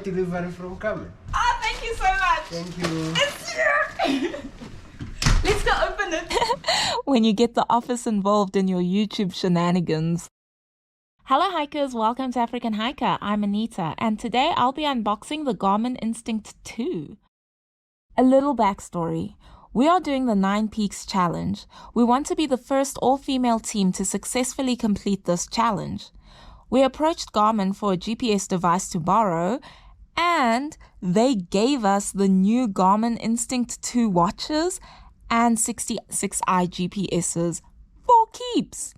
delivery from Garmin. Oh, thank you so much. Thank you. It's here. Let's go open it. When you get the office involved in your YouTube shenanigans. Hello hikers, welcome to African Hiker. I'm Anita, and today I'll be unboxing the Garmin Instinct 2. A little backstory. We are doing the 9 Peaks Challenge. We want to be the first all-female team to successfully complete this challenge. We approached Garmin for a GPS device to borrow, and they gave us the new Garmin Instinct 2 watches and 66i GPSs for keeps.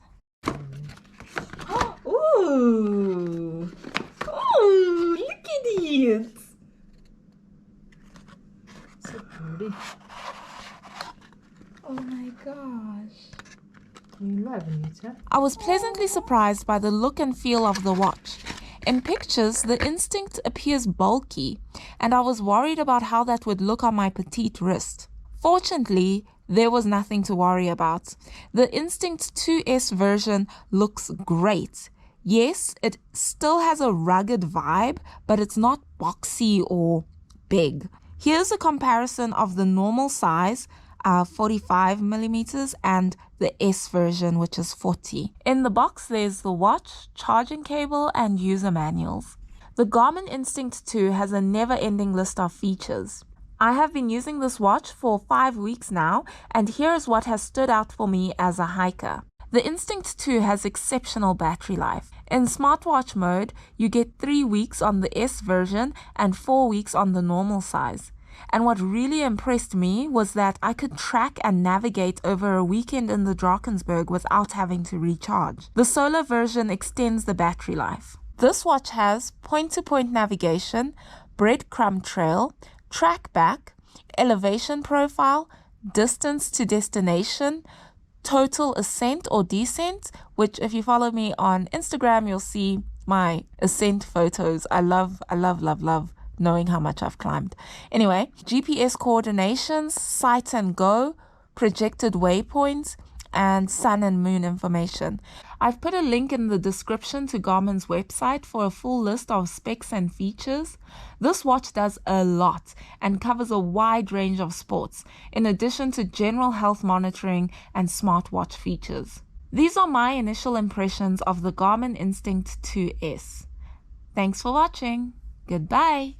Ooh, look at it. So pretty. Oh my gosh. You love Anita. I was pleasantly surprised by the look and feel of the watch. In pictures, the Instinct appears bulky, and I was worried about how that would look on my petite wrist. Fortunately, there was nothing to worry about. The Instinct 2S version looks great. Yes, it still has a rugged vibe, but it's not boxy or big. Here's a comparison of the normal size, 45 millimeters, and the S version, which is 40. In the box, there's the watch, charging cable, and user manuals. The Garmin Instinct 2 has a never-ending list of features. I have been using this watch for 5 weeks now, and here is what has stood out for me as a hiker. The Instinct 2 has exceptional battery life. In smartwatch mode, you get 3 weeks on the S version and 4 weeks on the normal size. And what really impressed me was that I could track and navigate over a weekend in the Drakensberg without having to recharge. The solar version extends the battery life. This watch has point-to-point navigation, breadcrumb trail, track back, elevation profile, distance to destination, total ascent or descent, which if you follow me on Instagram, you'll see my ascent photos. I love knowing how much I've climbed. Anyway, GPS coordinations, sight and go, projected waypoints, and sun and moon information. I've put a link in the description to Garmin's website for a full list of specs and features. This watch does a lot and covers a wide range of sports, in addition to general health monitoring and smartwatch features. These are my initial impressions of the Garmin Instinct 2S. Thanks for watching. Goodbye.